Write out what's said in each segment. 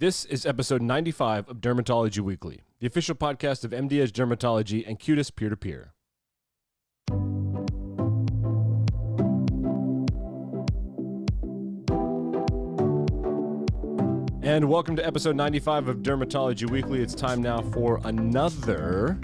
This is episode 95 of Dermatology Weekly, the official podcast of MDedge Dermatology and Cutis Peer-to-Peer. And welcome to episode 95 of Dermatology Weekly. It's time now for another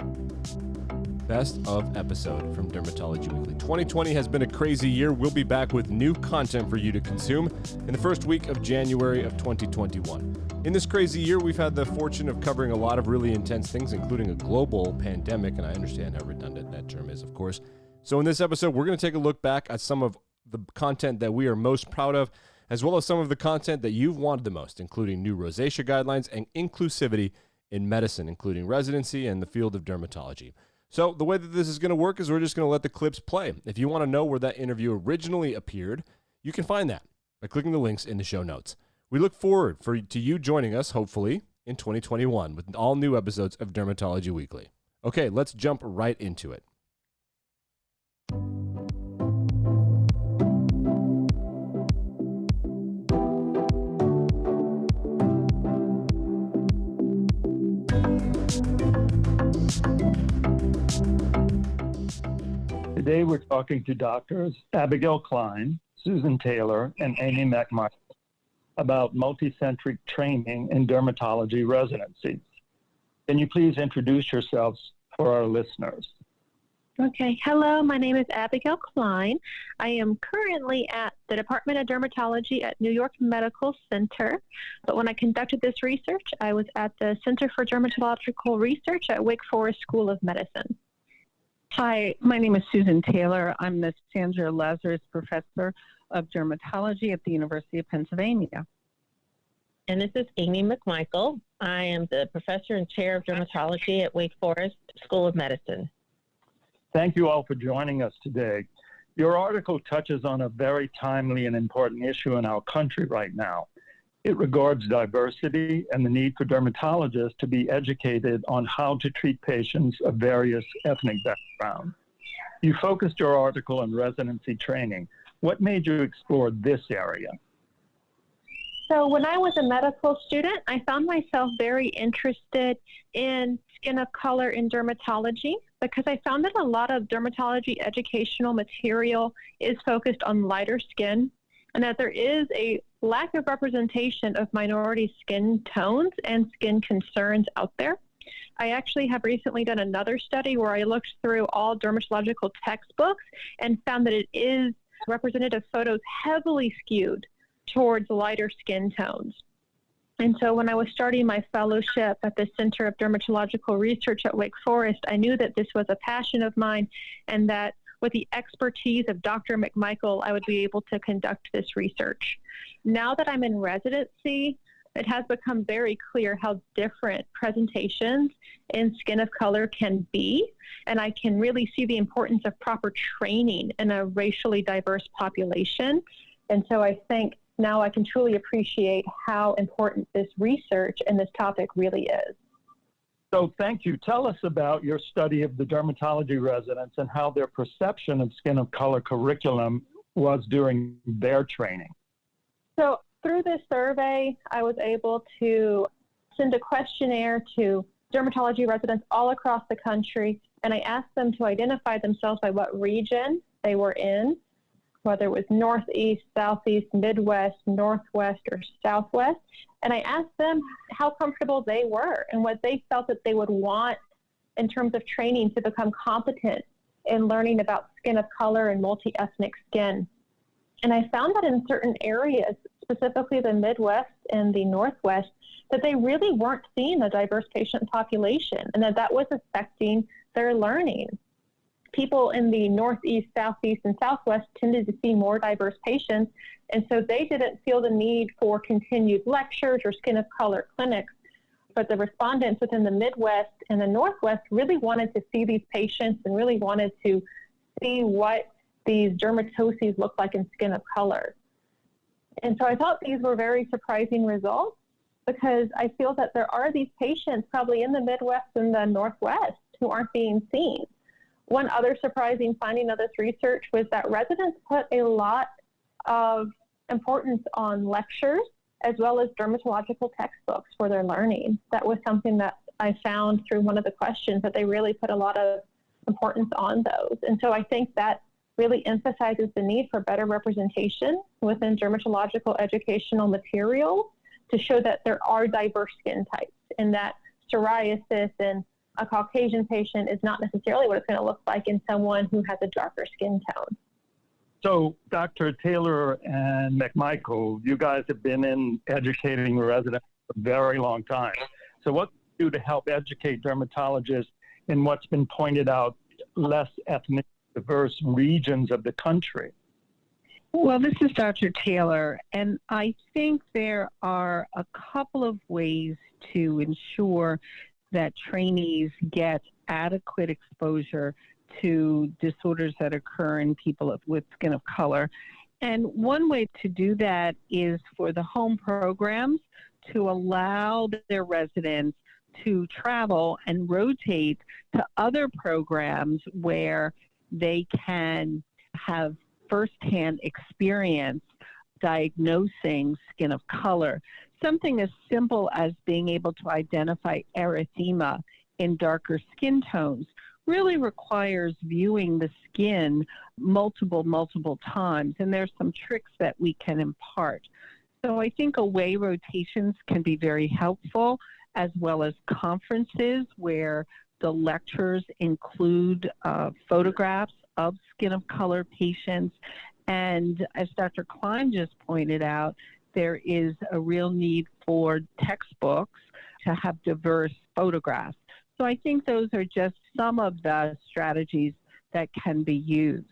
best of episode from Dermatology Weekly. 2020 has been a crazy year. We'll be back with new content for you to consume in the first week of January of 2021. In this crazy year, we've had the fortune of covering a lot of really intense things, including a global pandemic, and I understand how redundant that term is, of course. So in this episode, we're going to take a look back at some of the content that we are most proud of, as well as some of the content that you've wanted the most, including new rosacea guidelines and inclusivity in medicine, including residency and the field of dermatology. So the way that this is going to work is we're just going to let the clips play. If you want to know where that interview originally appeared, you can find that by clicking the links in the show notes. We look forward to you joining us, hopefully, in 2021 with all new episodes of Dermatology Weekly. Okay, let's jump right into it. Today we're talking to doctors Abigail Klein, Susan Taylor, and Amy McMichael about multicentric training in dermatology residencies. Can you please introduce yourselves for our listeners? Okay. Hello, my name is Abigail Klein. I am currently at the Department of Dermatology at New York Medical Center. But when I conducted this research, I was at the Center for Dermatological Research at Wake Forest School of Medicine. Hi, my name is Susan Taylor. I'm the Sandra Lazarus Professor of Dermatology at the University of Pennsylvania. And this is Amy McMichael. I am the Professor and Chair of Dermatology at Wake Forest School of Medicine. Thank you all for joining us today. Your article touches on a very timely and important issue in our country right now. It regards diversity and the need for dermatologists to be educated on how to treat patients of various ethnic backgrounds. You focused your article on residency training. What made you explore this area? So when I was a medical student, I found myself very interested in skin of color in dermatology because I found that a lot of dermatology educational material is focused on lighter skin and that there is a lack of representation of minority skin tones and skin concerns out there. I actually have recently done another study where I looked through all dermatological textbooks and found that it is representative photos heavily skewed towards lighter skin tones. And so when I was starting my fellowship at the Center of Dermatological Research at Wake Forest, I knew that this was a passion of mine and that with the expertise of Dr. McMichael, I would be able to conduct this research. Now that I'm in residency, it has become very clear how different presentations in skin of color can be, and I can really see the importance of proper training in a racially diverse population. And so I think now I can truly appreciate how important this research and this topic really is. So thank you. Tell us about your study of the dermatology residents and how their perception of skin of color curriculum was during their training. So through this survey, I was able to send a questionnaire to dermatology residents all across the country, and I asked them to identify themselves by what region they were in, whether it was Northeast, Southeast, Midwest, Northwest, or Southwest. And I asked them how comfortable they were and what they felt that they would want in terms of training to become competent in learning about skin of color and multi-ethnic skin. And I found that in certain areas, specifically the Midwest and the Northwest, that they really weren't seeing a diverse patient population and that was affecting their learning. People in the Northeast, Southeast, and Southwest tended to see more diverse patients, and so they didn't feel the need for continued lectures or skin of color clinics. But the respondents within the Midwest and the Northwest really wanted to see these patients and really wanted to see what these dermatoses look like in skin of color. And so I thought these were very surprising results because I feel that there are these patients probably in the Midwest and the Northwest who aren't being seen. One other surprising finding of this research was that residents put a lot of importance on lectures as well as dermatological textbooks for their learning. That was something that I found through one of the questions, that they really put a lot of importance on those. And so I think that really emphasizes the need for better representation within dermatological educational materials to show that there are diverse skin types, and that psoriasis in a Caucasian patient is not necessarily what it's going to look like in someone who has a darker skin tone. So, Dr. Taylor and McMichael, you guys have been in educating residents for a very long time. So what can you do to help educate dermatologists in what's been pointed out, less ethnic diverse regions of the country? Well, this is Dr. Taylor, and I think there are a couple of ways to ensure that trainees get adequate exposure to disorders that occur in people with skin of color. And one way to do that is for the home programs to allow their residents to travel and rotate to other programs where they can have firsthand experience diagnosing skin of color. Something as simple as being able to identify erythema in darker skin tones really requires viewing the skin multiple times, and there's some tricks that we can impart. So I think away rotations can be very helpful, as well as conferences where the lectures include photographs of skin of color patients. And as Dr. Klein just pointed out, there is a real need for textbooks to have diverse photographs. So I think those are just some of the strategies that can be used.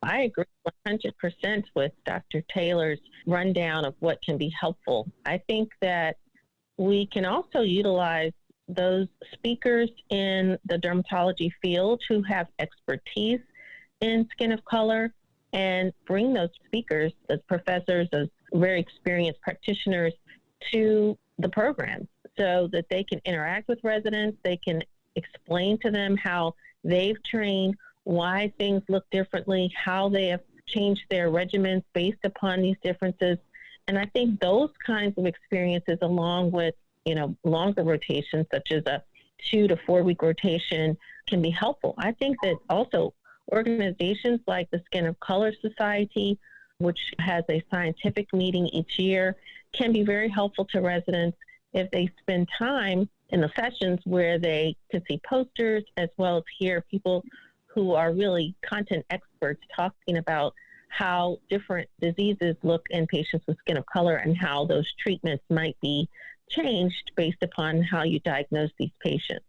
I agree 100% with Dr. Taylor's rundown of what can be helpful. I think that we can also utilize those speakers in the dermatology field who have expertise in skin of color, and bring those speakers, as professors, as very experienced practitioners, to the program so that they can interact with residents, they can explain to them how they've trained, why things look differently, how they have changed their regimens based upon these differences. And I think those kinds of experiences, along with, longer rotations, such as a 2 to 4 week rotation, can be helpful. I think that also organizations like the Skin of Color Society, which has a scientific meeting each year, can be very helpful to residents if they spend time in the sessions where they can see posters, as well as hear people who are really content experts talking about how different diseases look in patients with skin of color and how those treatments might be changed based upon how you diagnose these patients.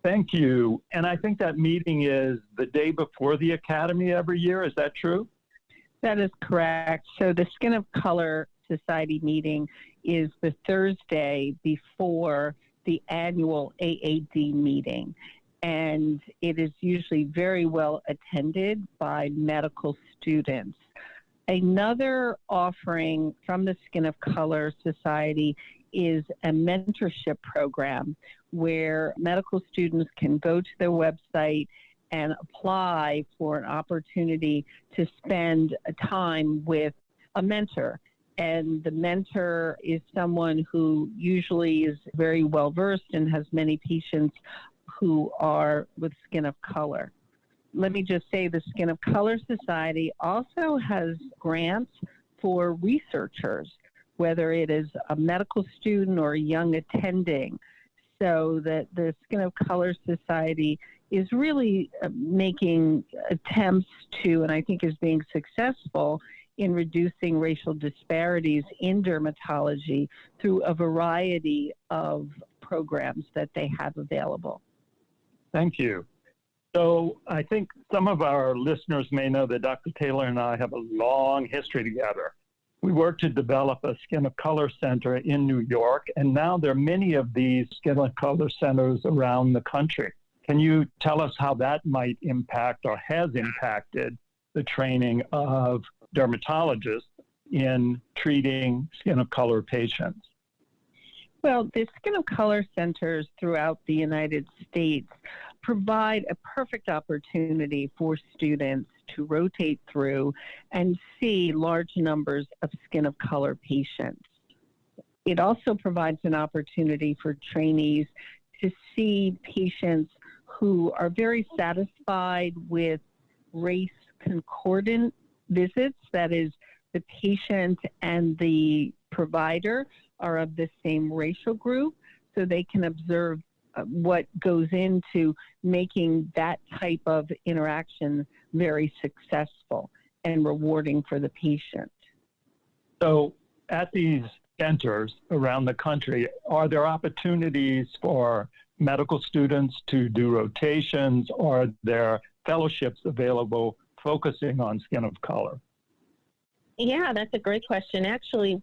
Thank you. And I think that meeting is the day before the Academy every year. Is that true? That is correct. So the Skin of Color Society meeting is the Thursday before the annual AAD meeting. And it is usually very well attended by medical students. Another offering from the Skin of Color Society is a mentorship program where medical students can go to their website and apply for an opportunity to spend time with a mentor. And the mentor is someone who usually is very well versed and has many patients who are with skin of color. Let me just say the Skin of Color Society also has grants for researchers, whether it is a medical student or a young attending, so that the Skin of Color Society is really making attempts to, and I think is being successful in reducing racial disparities in dermatology through a variety of programs that they have available. Thank you. So I think some of our listeners may know that Dr. Taylor and I have a long history together. We worked to develop a Skin of Color Center in New York, and now there are many of these Skin of Color centers around the country. Can you tell us how that might impact or has impacted the training of dermatologists in treating skin of color patients? Well, the Skin of Color centers throughout the United States provide a perfect opportunity for students to rotate through and see large numbers of skin of color patients. It also provides an opportunity for trainees to see patients who are very satisfied with race concordant visits. That is, the patient and the provider are of the same racial group, so they can observe what goes into making that type of interaction very successful and rewarding for the patient. So at these centers around the country, are there opportunities for medical students to do rotations, or are there fellowships available focusing on skin of color? Yeah, that's a great question. Actually,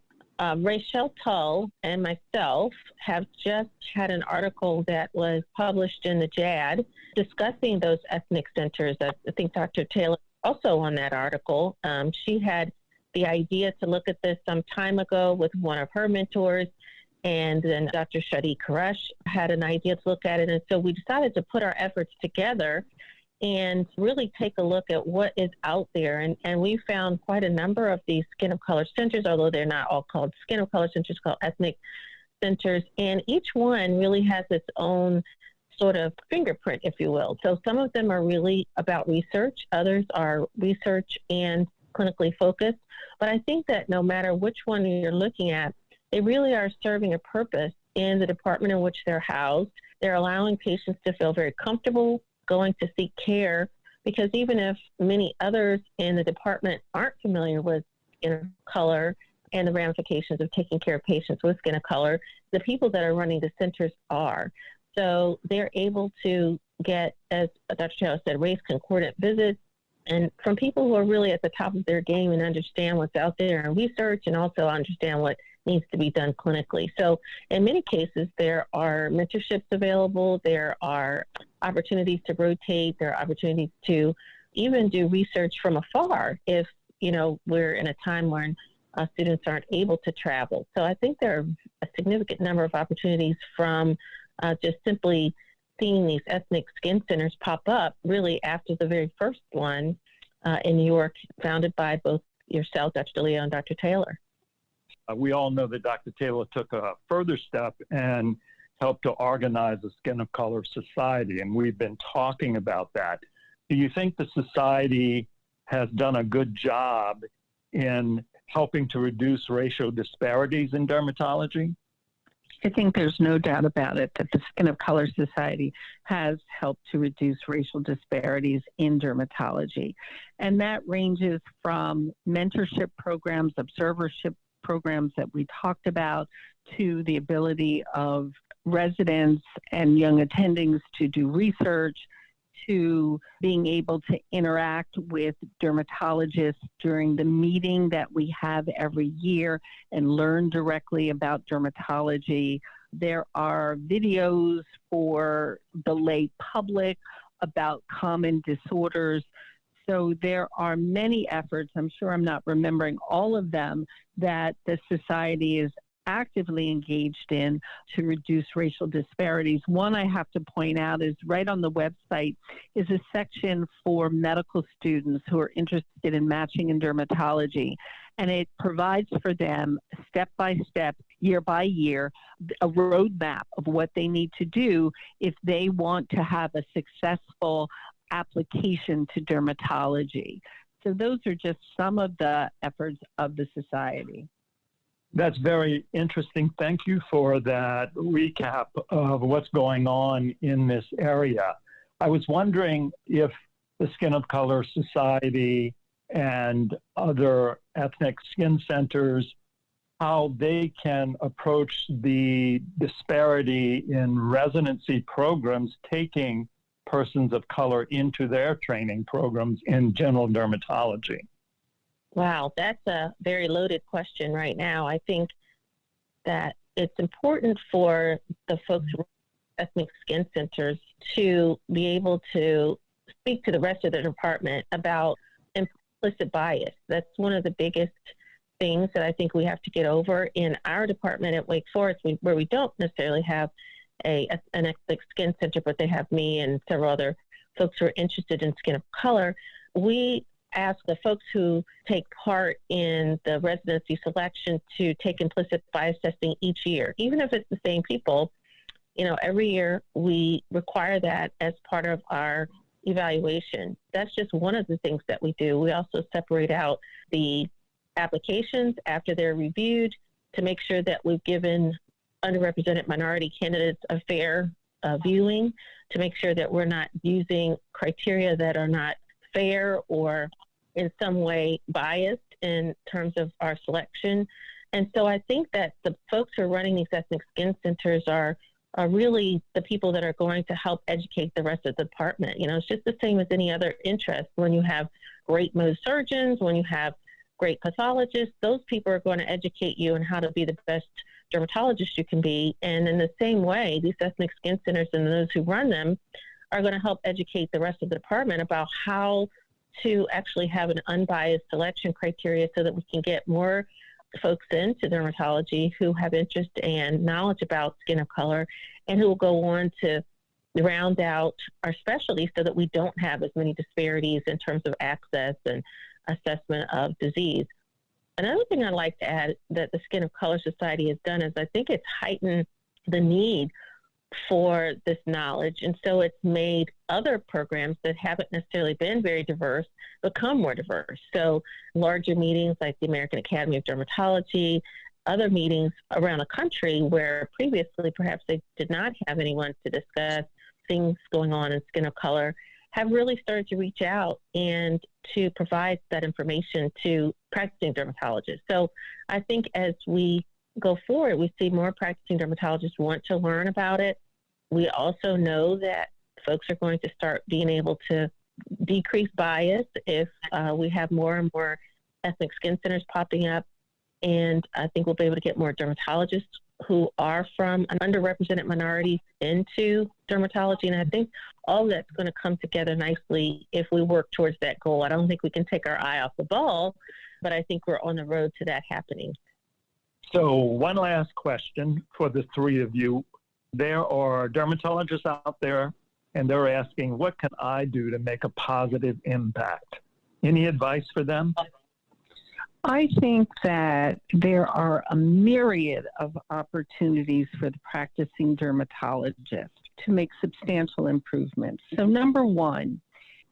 Rachel Tull and myself have just had an article that was published in the JAD discussing those ethnic centers. I think Dr. Taylor also on that article. She had the idea to look at this some time ago with one of her mentors, and then Dr. Shadi Koresh had an idea to look at it. And so we decided to put our efforts together and really take a look at what is out there. And we found quite a number of these skin of color centers, although they're not all called skin of color centers, called ethnic centers. And each one really has its own sort of fingerprint, if you will. So some of them are really about research. Others are research and clinically focused. But I think that no matter which one you're looking at, they really are serving a purpose in the department in which they're housed. They're allowing patients to feel very comfortable going to seek care, because even if many others in the department aren't familiar with skin of color and the ramifications of taking care of patients with skin of color, the people that are running the centers are. So they're able to get, as Dr. Taylor said, race concordant visits, and from people who are really at the top of their game and understand what's out there in research and also understand what needs to be done clinically. So in many cases, there are mentorships available. There are opportunities to rotate. There are opportunities to even do research from afar if, we're in a time when students aren't able to travel. So I think there are a significant number of opportunities from just simply seeing these ethnic skin centers pop up really after the very first one in New York, founded by both yourself, Dr. DeLeo, and Dr. Taylor. We all know that Dr. Taylor took a further step and helped to organize a Skin of Color Society, and we've been talking about that. Do you think the society has done a good job in helping to reduce racial disparities in dermatology? I think there's no doubt about it that the Skin of Color Society has helped to reduce racial disparities in dermatology. And that ranges from mentorship programs, observership programs that we talked about, to the ability of residents and young attendings to do research, to being able to interact with dermatologists during the meeting that we have every year and learn directly about dermatology. There are videos for the lay public about common disorders. So there are many efforts, I'm sure I'm not remembering all of them, that the society is actively engaged in to reduce racial disparities. One I have to point out is right on the website is a section for medical students who are interested in matching in dermatology. And it provides for them step by step, year by year, a roadmap of what they need to do if they want to have a successful application to dermatology. So those are just some of the efforts of the society. That's very interesting. Thank you for that recap of what's going on in this area. I was wondering if the Skin of Color Society and other ethnic skin centers, how they can approach the disparity in residency programs, taking persons of color into their training programs in general dermatology. Wow, that's a very loaded question right now. I think that it's important for the folks who run ethnic skin centers to be able to speak to the rest of the department about implicit bias. That's one of the biggest things that I think we have to get over in our department at Wake Forest, where we don't necessarily have an ethnic skin center, but they have me and several other folks who are interested in skin of color. We ask the folks who take part in the residency selection to take implicit bias testing each year, even if it's the same people. Every year we require that as part of our evaluation. That's just one of the things that we do. We also separate out the applications after they're reviewed to make sure that we've given underrepresented minority candidates a fair viewing, to make sure that we're not using criteria that are not fair or in some way biased in terms of our selection. And so I think that the folks who are running these ethnic skin centers are really the people that are going to help educate the rest of the department. It's just the same as any other interest. When you have great Mohs surgeons, when you have great pathologists, those people are going to educate you on how to be the best dermatologist you can be. And in the same way, these ethnic skin centers and those who run them are going to help educate the rest of the department about how to actually have an unbiased selection criteria so that we can get more folks into dermatology who have interest and knowledge about skin of color and who will go on to round out our specialties so that we don't have as many disparities in terms of access and assessment of disease. Another thing I'd like to add that the Skin of Color Society has done is I think it's heightened the need for this knowledge. And so it's made other programs that haven't necessarily been very diverse become more diverse. So larger meetings like the American Academy of Dermatology, other meetings around the country where previously perhaps they did not have anyone to discuss things going on in skin of color, have really started to reach out and to provide that information to practicing dermatologists. So I think as we go forward, we see more practicing dermatologists want to learn about it. We also know that folks are going to start being able to decrease bias if we have more and more ethnic skin centers popping up. And I think we'll be able to get more dermatologists who are from an underrepresented minority into dermatology. And I think all that's going to come together nicely if we work towards that goal. I don't think we can take our eye off the ball, but I think we're on the road to that happening. So one last question for the three of you. There are dermatologists out there, and they're asking, what can I do to make a positive impact? Any advice for them? I think that there are a myriad of opportunities for the practicing dermatologist to make substantial improvements. So number one,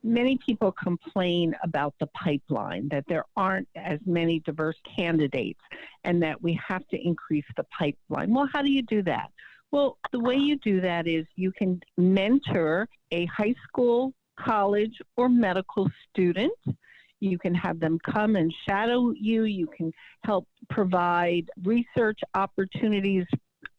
many people complain about the pipeline, that there aren't as many diverse candidates and that we have to increase the pipeline. Well, how do you do that? Well, the way you do that is you can mentor a high school, college, or medical student. You can have them come and shadow you. You can help provide research opportunities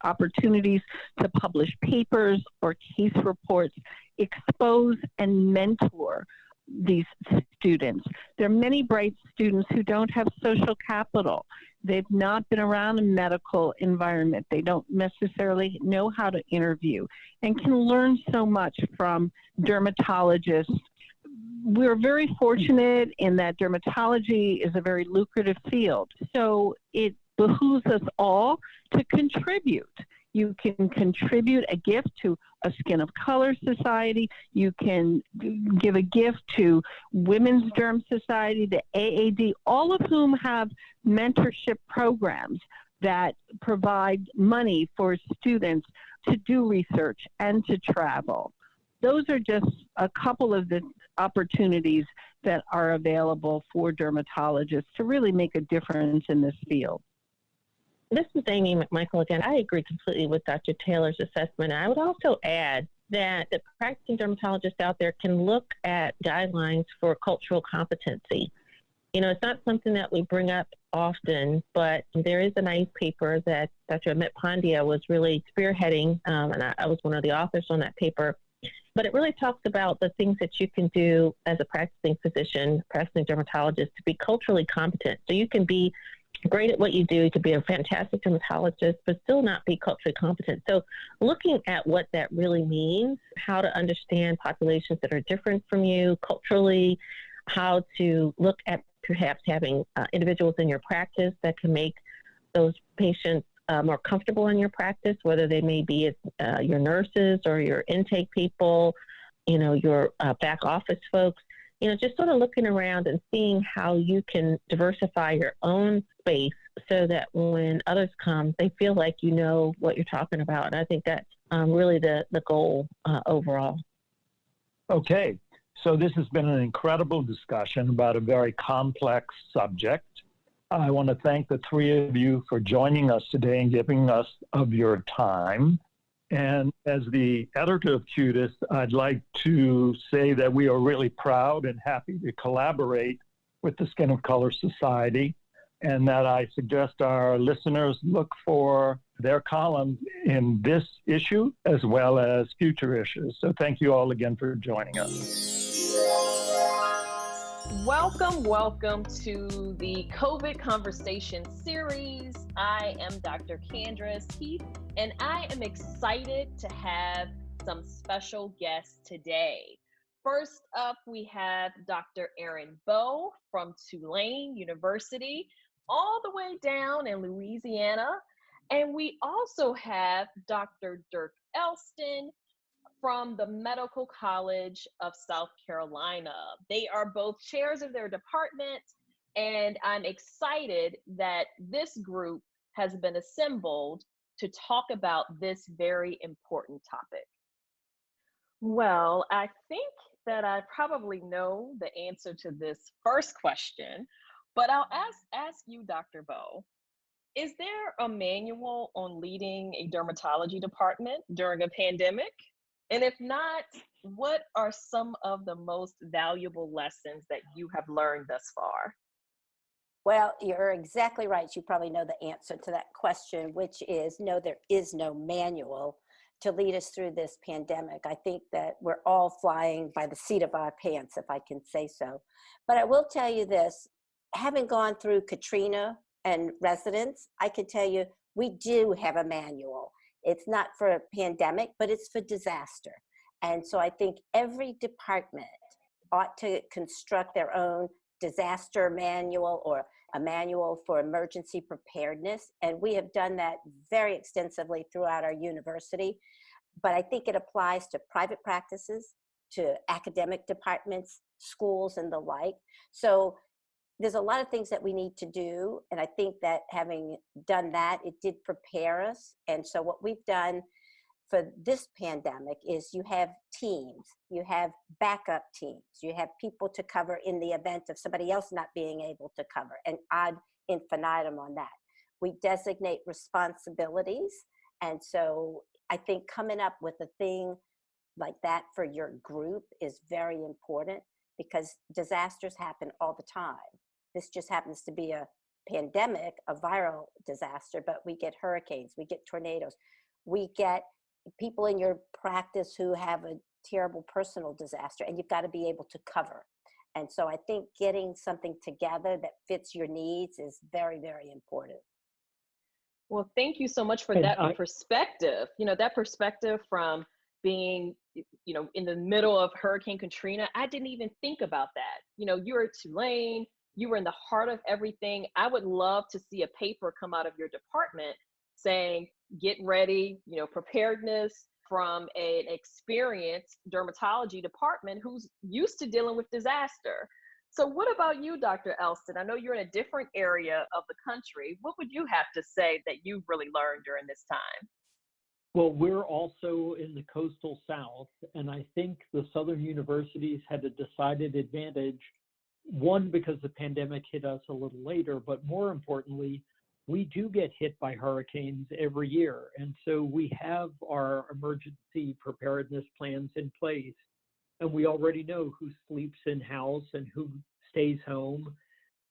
to publish papers or case reports, expose and mentor these students. There are many bright students who don't have social capital. They've not been around a medical environment. They don't necessarily know how to interview and can learn so much from dermatologists. We're very fortunate in that dermatology is a very lucrative field. So it behooves us all to contribute. You can contribute a gift to a Skin of Color Society. You can give a gift to Women's Derm Society, the AAD, all of whom have mentorship programs that provide money for students to do research and to travel. Those are just a couple of the opportunities that are available for dermatologists to really make a difference in this field. This is Amy McMichael again. I agree completely with Dr. Taylor's assessment. I would also add that the practicing dermatologists out there can look at guidelines for cultural competency. It's not something that we bring up often, but there is a nice paper that Dr. Amit Pandya was really spearheading, and I was one of the authors on that paper. But it really talks about the things that you can do as a practicing physician, practicing dermatologist, to be culturally competent. So you can be great at what you do, to be a fantastic dermatologist, but still not be culturally competent. So looking at what that really means, how to understand populations that are different from you culturally, how to look at perhaps having individuals in your practice that can make those patients more comfortable in your practice, whether they may be your nurses or your intake people, your back office folks. just sort of looking around and seeing how you can diversify your own space so that when others come, they feel like you know what you're talking about. And I think that's really the goal overall. Okay, so this has been an incredible discussion about a very complex subject. I want to thank the three of you for joining us today and giving us of your time. And as the editor of Cutis, I'd like to say that we are really proud and happy to collaborate with the Skin of Color Society, and that I suggest our listeners look for their column in this issue as well as future issues. So thank you all again for joining us. Welcome to the COVID Conversation series. I am Dr. Candrace Heath, and I am excited to have some special guests today. First up, we have Dr. Erin Bowe from Tulane University, all the way down in Louisiana. And we also have Dr. Dirk Elston from the Medical College of South Carolina. They are both chairs of their department, and I'm excited that this group has been assembled to talk about this very important topic. Well, I think that I probably know the answer to this first question, but I'll ask you, Dr. Bowe, is there a manual on leading a dermatology department during a pandemic? And if not, what are some of the most valuable lessons that you have learned thus far? Well, you're exactly right. You probably know the answer to that question, which is no, there is no manual to lead us through this pandemic. I think that we're all flying by the seat of our pants, if I can say so. But I will tell you this, having gone through Katrina and residents, I can tell you we do have a manual. It's not for a pandemic, but it's for disaster. And so I think every department ought to construct their own disaster manual or a manual for emergency preparedness. And we have done that very extensively throughout our university. But I think it applies to private practices, to academic departments, schools, and the like. So there's a lot of things that we need to do. And I think that having done that, it did prepare us. And so what we've done for this pandemic is you have teams, you have backup teams, you have people to cover in the event of somebody else not being able to cover, and ad infinitum on that. We designate responsibilities. And so I think coming up with a thing like that for your group is very important, because disasters happen all the time. This just happens to be a pandemic, a viral disaster, but we get hurricanes, we get tornadoes, we get people in your practice who have a terrible personal disaster, and you've got to be able to cover. And so I think getting something together that fits your needs is very, very important. Well, thank you so much for that perspective. That perspective from being, in the middle of Hurricane Katrina. I didn't even think about that. You're at Tulane, you were in the heart of everything. I would love to see a paper come out of your department saying, get ready, preparedness from an experienced dermatology department who's used to dealing with disaster. So what about you, Dr. Elston? I know you're in a different area of the country. What would you have to say that you've really learned during this time? Well, we're also in the coastal South, and I think the Southern universities had a decided advantage, one, because the pandemic hit us a little later, but more importantly, we do get hit by hurricanes every year. And so we have our emergency preparedness plans in place, and we already know who sleeps in house and who stays home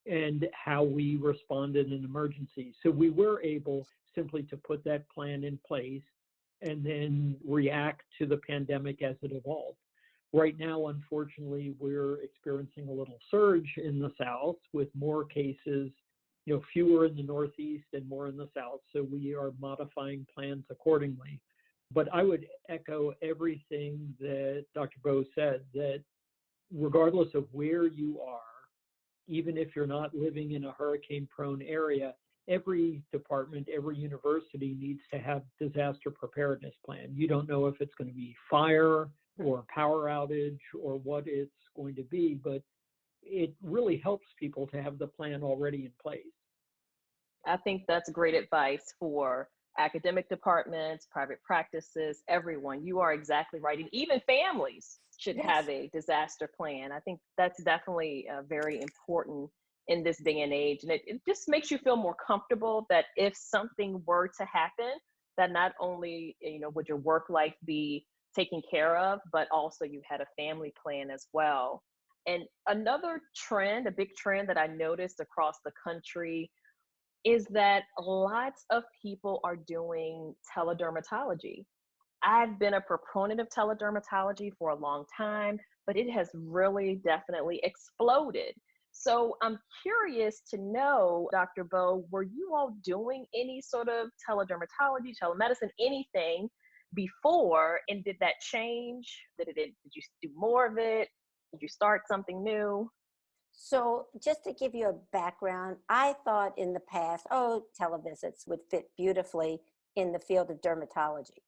and how we respond in an emergency. So we were able simply to put that plan in place and then react to the pandemic as it evolved. Right now, unfortunately, we're experiencing a little surge in the South with more cases, fewer in the Northeast and more in the South. So we are modifying plans accordingly. But I would echo everything that Dr. Bowe said, that regardless of where you are, even if you're not living in a hurricane-prone area, every department, every university needs to have disaster preparedness plan. You don't know if it's going to be fire, or a power outage or what it's going to be, but it really helps people to have the plan already in place. I think that's great advice for academic departments, private practices, everyone. You are exactly right. And even families should have a disaster plan. I think that's definitely very important in this day and age. And it just makes you feel more comfortable that if something were to happen, that not only, would your work life be taken care of, but also you had a family plan as well. And another trend, a big trend that I noticed across the country is that lots of people are doing teledermatology. I've been a proponent of teledermatology for a long time, but it has really definitely exploded. So I'm curious to know, Dr. Bo, were you all doing any sort of teledermatology, telemedicine, anything before, and did that change? Did you do more of it? Did you start something new? So, just to give you a background, I thought in the past, televisits would fit beautifully in the field of dermatology.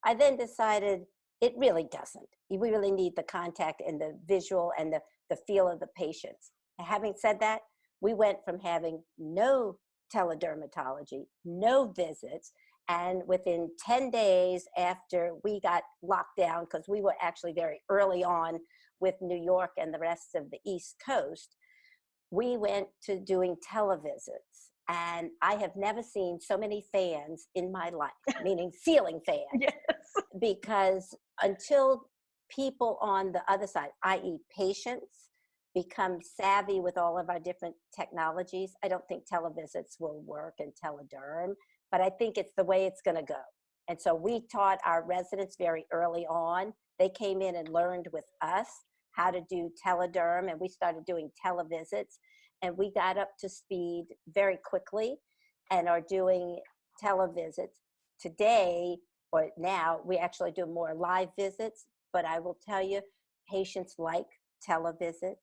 I then decided it really doesn't. We really need the contact and the visual and the feel of the patients. Having said that, we went from having no teledermatology, no visits, and within 10 days after we got locked down, because we were actually very early on with New York and the rest of the East Coast, we went to doing televisits. And I have never seen so many fans in my life, meaning ceiling fans. Yes. Because until people on the other side, i.e. patients, become savvy with all of our different technologies, I don't think televisits will work in telederm, but I think it's the way it's going to go. And so we taught our residents very early on. They came in and learned with us how to do telederm, and we started doing televisits, and we got up to speed very quickly and are doing televisits. Today, or now, we actually do more live visits, but I will tell you, patients like televisits.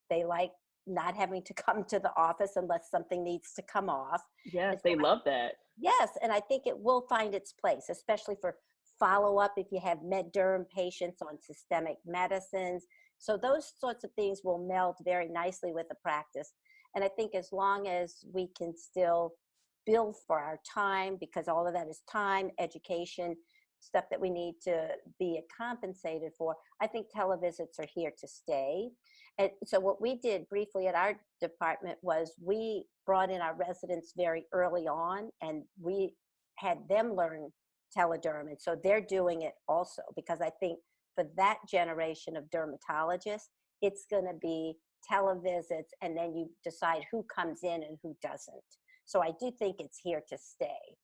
They like not having to come to the office unless something needs to come off. Yes, they love that. Yes, and I think it will find its place, especially for follow-up if you have med-derm patients on systemic medicines. So those sorts of things will meld very nicely with the practice. And I think as long as we can still bill for our time, because all of that is time, education, stuff that we need to be compensated for, I think televisits are here to stay. And so what we did briefly at our department was we brought in our residents very early on, and we had them learn telederm. And so they're doing it also, because I think for that generation of dermatologists, it's going to be televisits, and then you decide who comes in and who doesn't. So I do think it's here to stay.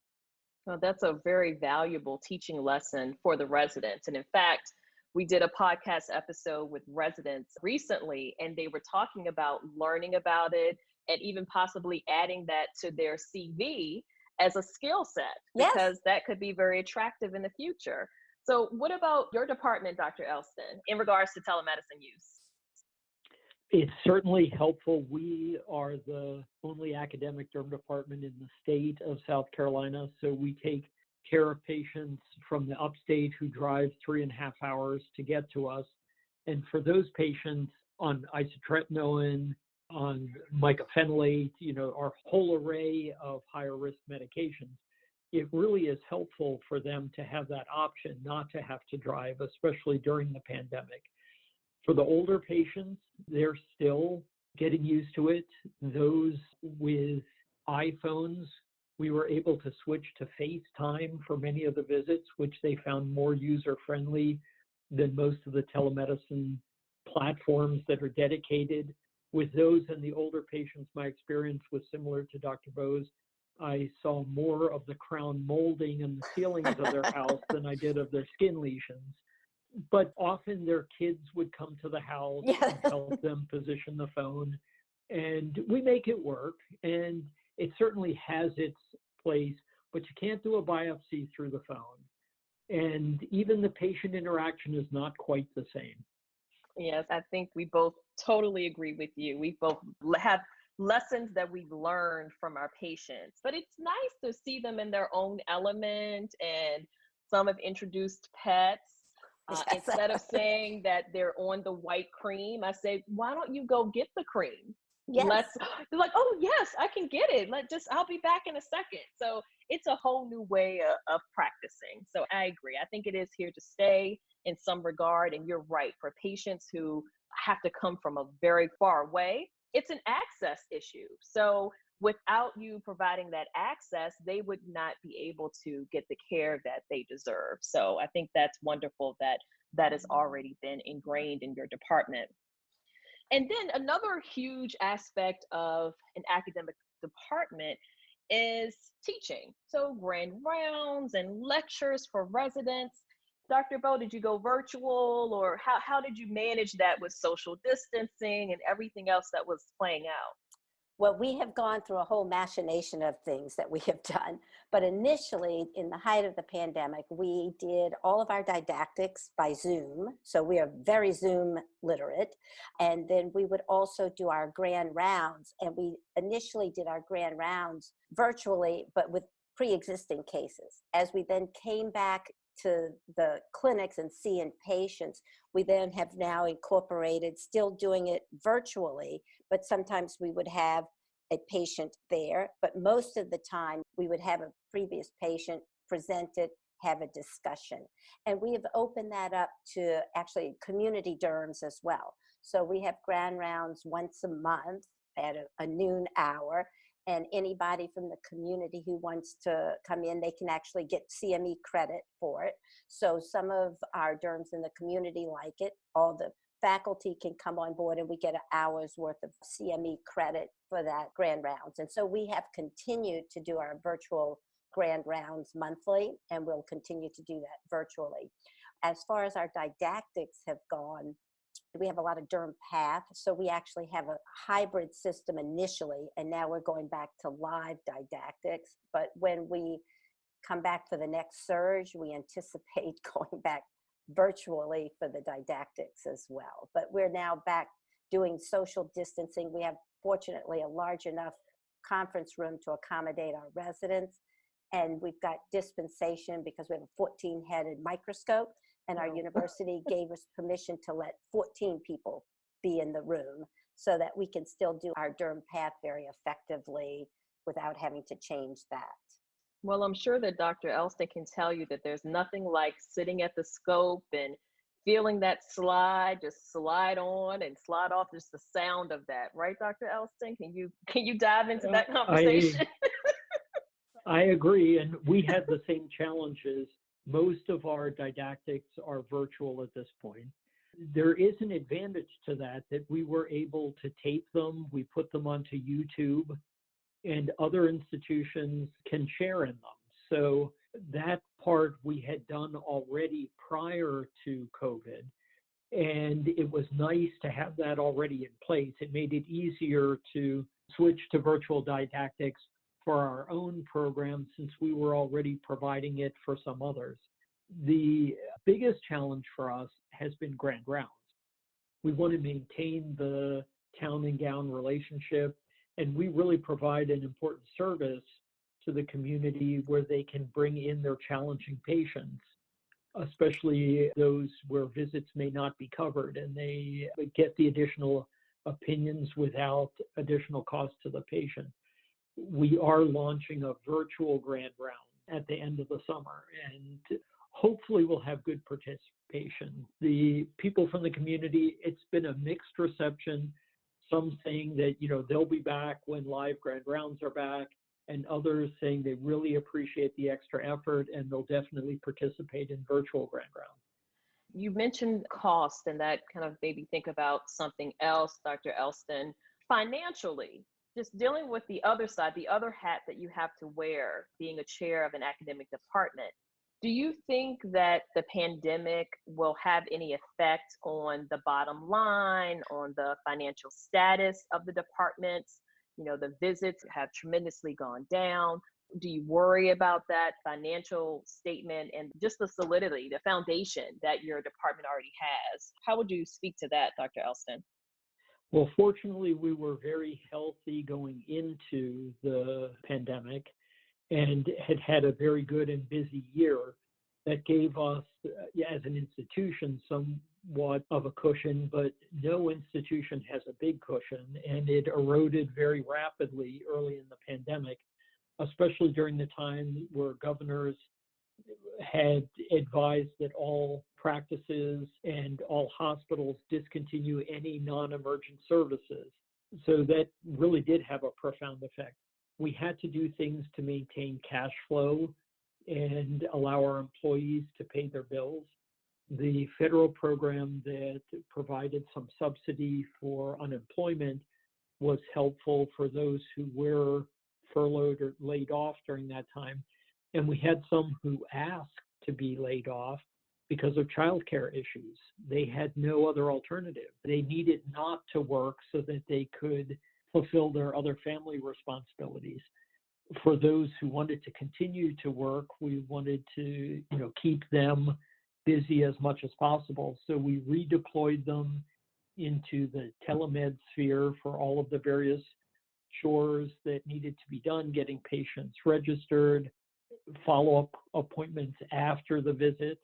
Well, that's a very valuable teaching lesson for the residents. And in fact, we did a podcast episode with residents recently, and they were talking about learning about it and even possibly adding that to their CV as a skill set, because that could be very attractive in the future. So what about your department, Dr. Elston, in regards to telemedicine use? It's certainly helpful. We are the only academic derm department in the state of South Carolina, so we take care of patients from the upstate who drive 3.5 hours to get to us. And for those patients on isotretinoin, on mycophenolate, our whole array of higher risk medications, it really is helpful for them to have that option, not to have to drive, especially during the pandemic. For the older patients, they're still getting used to it. Those with iPhones, we were able to switch to FaceTime for many of the visits, which they found more user-friendly than most of the telemedicine platforms that are dedicated. With those and the older patients, my experience was similar to Dr. Bo's. I saw more of the crown molding in the ceilings of their house than I did of their skin lesions. But often their kids would come to the house and help them position the phone. And we make it work. And it certainly has its place, but you can't do a biopsy through the phone. And even the patient interaction is not quite the same. Yes, I think we both totally agree with you. We both have lessons that we've learned from our patients, but it's nice to see them in their own element, and some have introduced pets. Yes. Instead of saying that they're on the white cream, I say, why don't you go get the cream? Yes. They're like, oh yes, I can get it. I'll be back in a second. So it's a whole new way of practicing. So I agree. I think it is here to stay in some regard. And you're right, for patients who have to come from a very far way, it's an access issue. So without you providing that access, they would not be able to get the care that they deserve. So I think that's wonderful that that has already been ingrained in your department. And then another huge aspect of an academic department is teaching. So grand rounds and lectures for residents. Dr. Bo, did you go virtual, or how did you manage that with social distancing and everything else that was playing out? Well, we have gone through a whole machination of things that we have done. But initially, in the height of the pandemic, we did all of our didactics by Zoom. So we are very Zoom literate. And then we would also do our grand rounds. And we initially did our grand rounds virtually, but with pre-existing cases. As we then came back to the clinics and seeing patients, we then have now incorporated still doing it virtually, but sometimes we would have a patient there, but most of the time we would have a previous patient presented, have a discussion. And we have opened that up to actually community derms as well. So we have grand rounds once a month at a noon hour, and anybody from the community who wants to come in, they can actually get CME credit for it. So some of our derms in the community like it. All the faculty can come on board and we get an hour's worth of CME credit for that grand rounds. And so we have continued to do our virtual grand rounds monthly, and we'll continue to do that virtually. As far as our didactics have gone, we have a lot of derm path, so we actually have a hybrid system initially, and now we're going back to live didactics. But when we come back for the next surge, we anticipate going back virtually for the didactics as well. But we're now back doing social distancing. We have, fortunately, a large enough conference room to accommodate our residents, and we've got dispensation because we have a 14-headed microscope. And our university gave us permission to let 14 people be in the room so that we can still do our derm path very effectively without having to change that. Well, I'm sure that Dr. Elston can tell you that there's nothing like sitting at the scope and feeling that slide, just slide on and slide off, just the sound of that, right, Dr. Elston? Can you dive into that conversation? I agree, and we had the same challenges. Most of our didactics are virtual at this point. There is an advantage to that we were able to tape them. We put them onto YouTube, and other institutions can share in them. So that part we had done already prior to COVID, and it was nice to have that already in place. It made it easier to switch to virtual didactics for our own program since we were already providing it for some others. The biggest challenge for us has been grand rounds. We want to maintain the town and gown relationship, and we really provide an important service to the community where they can bring in their challenging patients, especially those where visits may not be covered, and they get the additional opinions without additional cost to the patient. We are launching a virtual grand round at the end of the summer, and hopefully we'll have good participation. The people from the community, it's been a mixed reception. Some saying that, they'll be back when live grand rounds are back, and others saying they really appreciate the extra effort and they'll definitely participate in virtual grand rounds. You mentioned cost, and that kind of made me think about something else, Dr. Elston. Financially, just dealing with the other side, the other hat that you have to wear, being a chair of an academic department. Do you think that the pandemic will have any effect on the bottom line, on the financial status of the departments? The visits have tremendously gone down. Do you worry about that financial statement and just the solidity, the foundation that your department already has? How would you speak to that, Dr. Elston? Well, fortunately, we were very healthy going into the pandemic and had a very good and busy year that gave us as an institution, somewhat of a cushion, but no institution has a big cushion, and it eroded very rapidly early in the pandemic, especially during the time where governors had advised that all practices and all hospitals discontinue any non-emergent services. So that really did have a profound effect. We had to do things to maintain cash flow and allow our employees to pay their bills. The federal program that provided some subsidy for unemployment was helpful for those who were furloughed or laid off during that time. And we had some who asked to be laid off because of childcare issues. They had no other alternative. They needed not to work so that they could fulfill their other family responsibilities. For those who wanted to continue to work, we wanted to, keep them busy as much as possible. So we redeployed them into the telemed sphere for all of the various chores that needed to be done, getting patients registered, follow-up appointments after the visit.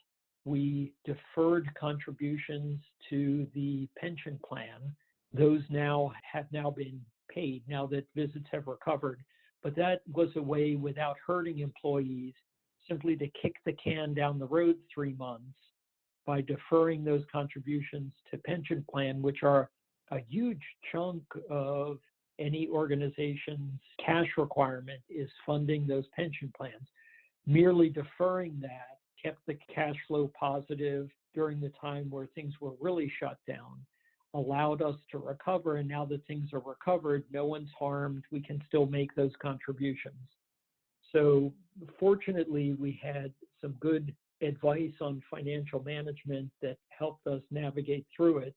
We deferred contributions to the pension plan. Those have now been paid now that visits have recovered. But that was a way, without hurting employees, simply to kick the can down the road 3 months by deferring those contributions to pension plan, which are a huge chunk of any organization's cash requirement is funding those pension plans. Merely deferring that kept the cash flow positive during the time where things were really shut down, allowed us to recover, and now that things are recovered, no one's harmed, we can still make those contributions. So fortunately, we had some good advice on financial management that helped us navigate through it,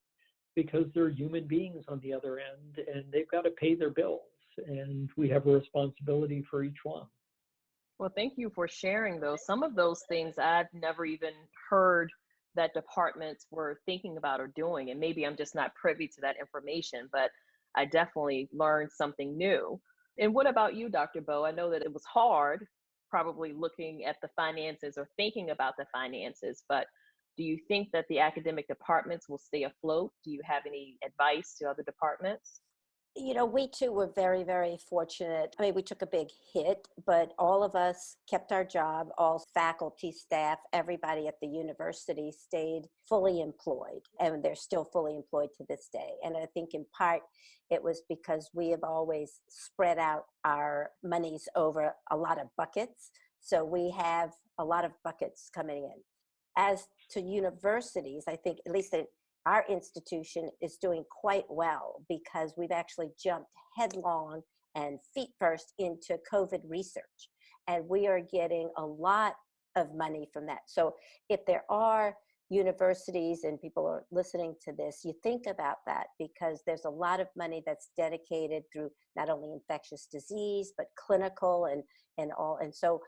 because they're human beings on the other end and they've got to pay their bills, and we have a responsibility for each one. Well, thank you for sharing those. Some of those things I've never even heard that departments were thinking about or doing, and maybe I'm just not privy to that information, but I definitely learned something new. And what about you, Dr. Bo? I know that it was hard, probably looking at the finances or thinking about the finances, but do you think that the academic departments will stay afloat? Do you have any advice to other departments? We too were very, very fortunate. I mean, we took a big hit, but all of us kept our job. All faculty, staff, everybody at the university stayed fully employed, and they're still fully employed to this day. And I think in part it was because we have always spread out our monies over a lot of buckets. So we have a lot of buckets coming in. As to universities, I think at least our institution is doing quite well, because we've actually jumped headlong and feet first into COVID research. And we are getting a lot of money from that. So if there are universities and people are listening to this, you think about that, because there's a lot of money that's dedicated through not only infectious disease, but clinical and all. And so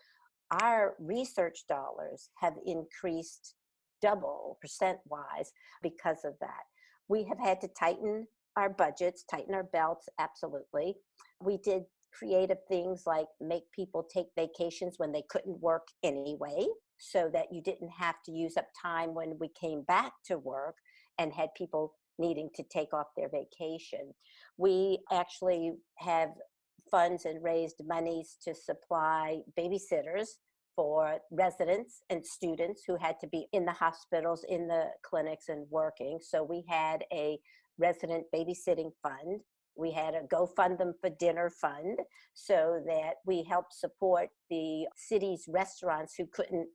our research dollars have increased double percent-wise because of that. We have had to tighten our budgets, tighten our belts, absolutely. We did creative things like make people take vacations when they couldn't work anyway, so that you didn't have to use up time when we came back to work and had people needing to take off their vacation. We actually have funds and raised monies to supply babysitters for residents and students who had to be in the hospitals, in the clinics, and working. So we had a resident babysitting fund. We had a Go Fund Them for Dinner fund, so that we helped support the city's restaurants who couldn't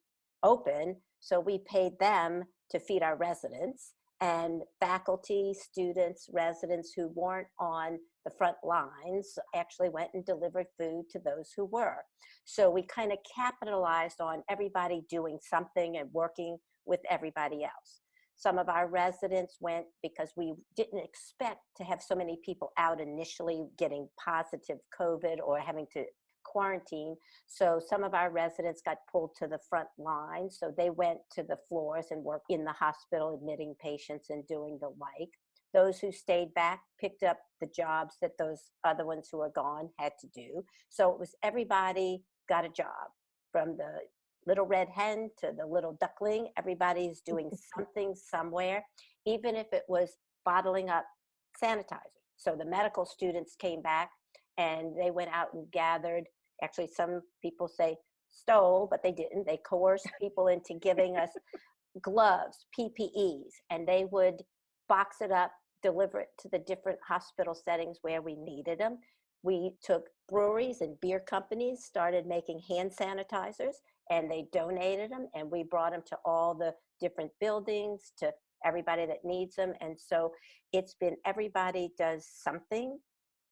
open. So we paid them to feed our residents, and faculty, students, residents who weren't on the front lines actually went and delivered food to those who were. So we kind of capitalized on everybody doing something and working with everybody else. Some of our residents went, because we didn't expect to have so many people out initially getting positive COVID or having to quarantine. So some of our residents got pulled to the front line. So they went to the floors and worked in the hospital, admitting patients and doing the like. Those who stayed back picked up the jobs that those other ones who are gone had to do. So it was everybody got a job, from the little red hen to the little duckling. Everybody's doing something somewhere, even if it was bottling up sanitizer. So the medical students came back and they went out and gathered. Actually, some people say stole, but they didn't. They coerced people into giving us gloves, PPEs, and they would box it up, deliver it to the different hospital settings where we needed them. We took breweries and beer companies, started making hand sanitizers, and they donated them, and we brought them to all the different buildings, to everybody that needs them. And so it's been everybody does something.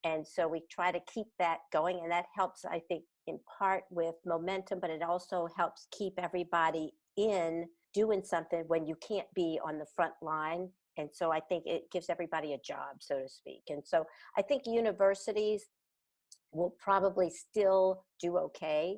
And so we try to keep that going, and that helps, I think, in part with momentum, but it also helps keep everybody in doing something when you can't be on the front line. And so I think it gives everybody a job, so to speak. And so I think universities will probably still do okay.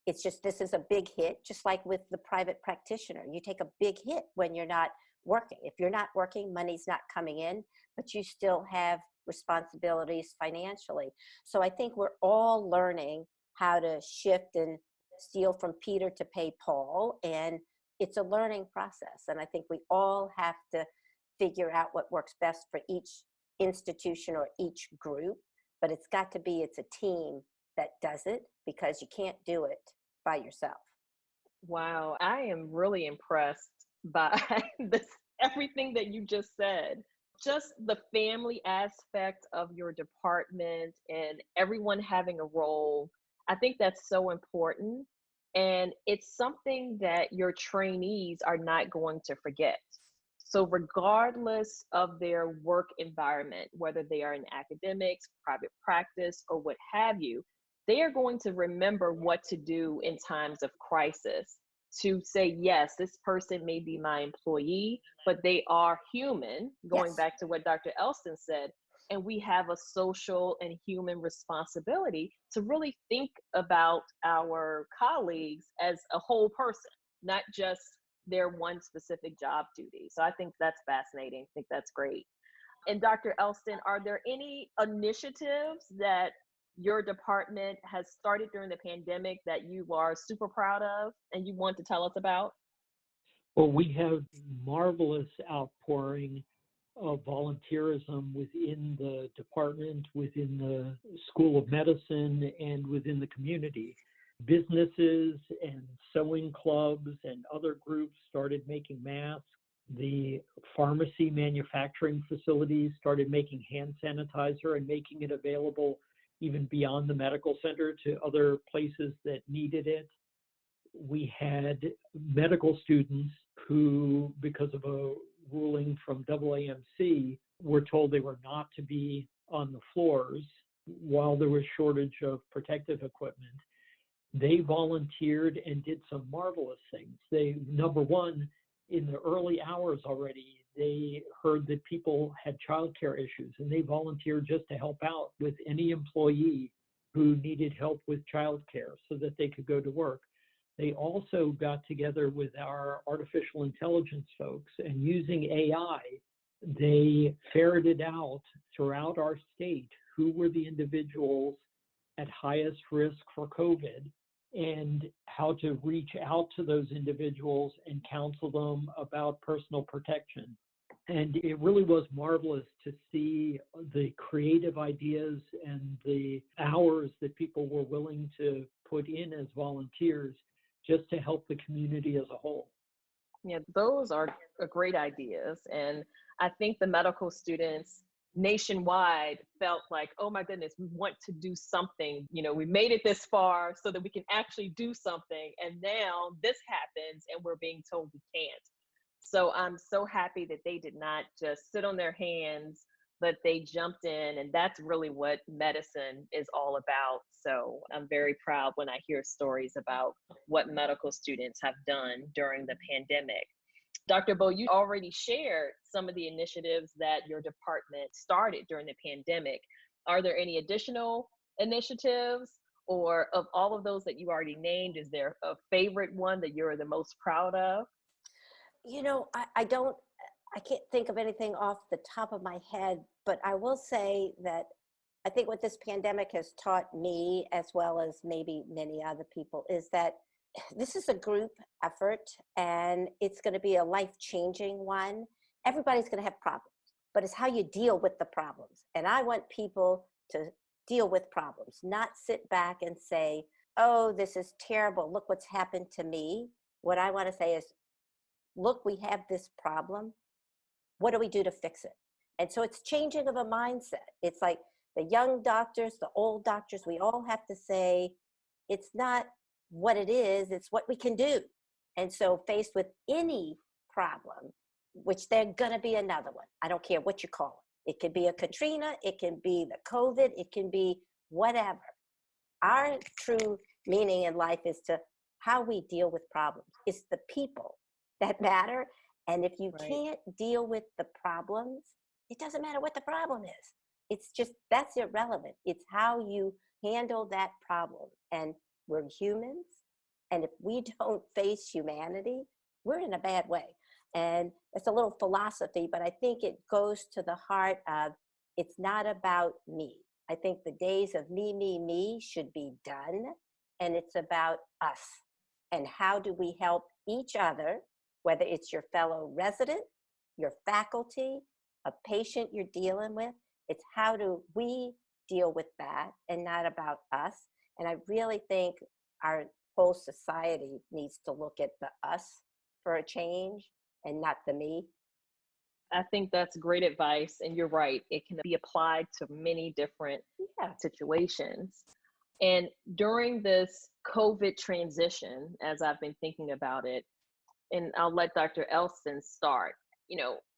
It's just, this is a big hit, just like with the private practitioner. You take a big hit when you're not working. If you're not working, money's not coming in, but you still have responsibilities financially. So I think we're all learning how to shift and steal from Peter to pay Paul. And it's a learning process. And I think we all have to figure out what works best for each institution or each group. But it's got to be, it's a team that does it, because you can't do it by yourself. Wow, I am really impressed by this, everything that you just said. Just the family aspect of your department and everyone having a role. I think that's so important. And it's something that your trainees are not going to forget. So regardless of their work environment, whether they are in academics, private practice, or what have you, they are going to remember what to do in times of crisis, to say, yes, this person may be my employee, but they are human, going Yes. back to what Dr. Elston said. And we have a social and human responsibility to really think about our colleagues as a whole person, not just their one specific job duty. So I think that's fascinating. I think that's great. And Dr. Elston, are there any initiatives that your department has started during the pandemic that you are super proud of and you want to tell us about? Well, we have marvelous outpouring of volunteerism within the department, within the School of Medicine, and within the community. Businesses and sewing clubs and other groups started making masks. The pharmacy manufacturing facilities started making hand sanitizer and making it available even beyond the medical center to other places that needed it. We had medical students who, because of a ruling from AAMC, were told they were not to be on the floors while there was shortage of protective equipment. They volunteered and did some marvelous things. They, number one, in the early hours already, they heard that people had childcare issues, and they volunteered just to help out with any employee who needed help with childcare so that they could go to work. They also got together with our artificial intelligence folks, and using AI, they ferreted out throughout our state who were the individuals at highest risk for COVID and how to reach out to those individuals and counsel them about personal protection. And it really was marvelous to see the creative ideas and the hours that people were willing to put in as volunteers just to help the community as a whole. Yeah, those are great ideas. And I think the medical students nationwide felt like, oh my goodness, we want to do something. You know, we made it this far so that we can actually do something. And now this happens and we're being told we can't. So I'm so happy that they did not just sit on their hands, but they jumped in. And that's really what medicine is all about. So I'm very proud when I hear stories about what medical students have done during the pandemic. Dr. Bo, you already shared some of the initiatives that your department started during the pandemic. Are there any additional initiatives, or of all of those that you already named, is there a favorite one that you're the most proud of? You know, I can't think of anything off the top of my head, but I will say that I think what this pandemic has taught me, as well as maybe many other people, is that this is a group effort, and it's going to be a life-changing one. Everybody's going to have problems, but it's how you deal with the problems. And I want people to deal with problems, not sit back and say, oh, this is terrible. Look what's happened to me. What I want to say is, look, we have this problem. What do we do to fix it? And so it's changing of a mindset. It's like the young doctors, the old doctors, we all have to say, it's not what it is, it's what we can do. And so faced with any problem, which there's gonna be another one, I don't care what you call it. It could be a Katrina, it can be the COVID, it can be whatever. Our true meaning in life is to how we deal with problems. It's the people that matter. And if you can't deal with the problems, it doesn't matter what the problem is. It's just, that's irrelevant. It's how you handle that problem. And we're humans. And if we don't face humanity, we're in a bad way. And it's a little philosophy, but I think it goes to the heart of, it's not about me. I think the days of me should be done. And it's about us. And how do we help each other, whether it's your fellow resident, your faculty, a patient you're dealing with. It's how do we deal with that and not about us. And I really think our whole society needs to look at the us for a change and not the me. I think that's great advice. And you're right, it can be applied to many different situations. And during this COVID transition, as I've been thinking about it, and I'll let Dr. Elston start,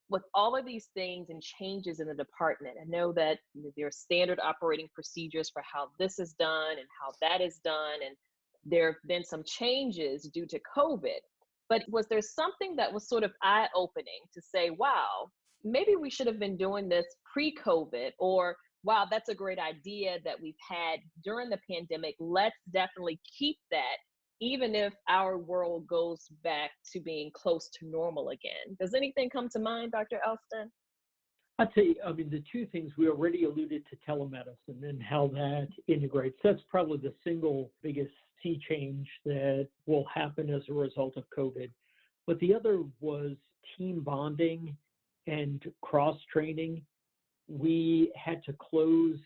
with all of these things and changes in the department, I know that there are standard operating procedures for how this is done and how that is done. And there have been some changes due to COVID. But was there something that was sort of eye-opening to say, wow, maybe we should have been doing this pre-COVID, or wow, that's a great idea that we've had during the pandemic. Let's definitely keep that, even if our world goes back to being close to normal again. Does anything come to mind, Dr. Elston? I'd say, the two things we already alluded to, telemedicine and how that integrates. That's probably the single biggest sea change that will happen as a result of COVID. But the other was team bonding and cross-training. We had to close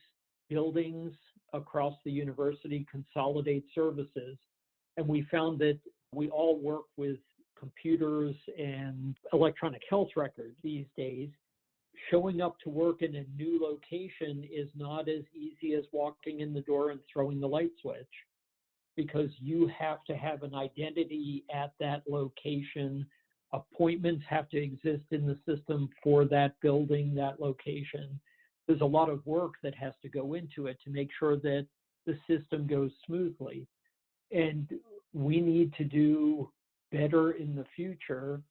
buildings across the university, consolidate services, and we found that we all work with computers and electronic health records these days. Showing up to work in a new location is not as easy as walking in the door and throwing the light switch, because you have to have an identity at that location. Appointments have to exist in the system for that building, that location. There's a lot of work that has to go into it to make sure that the system goes smoothly. And we need to do better in the future.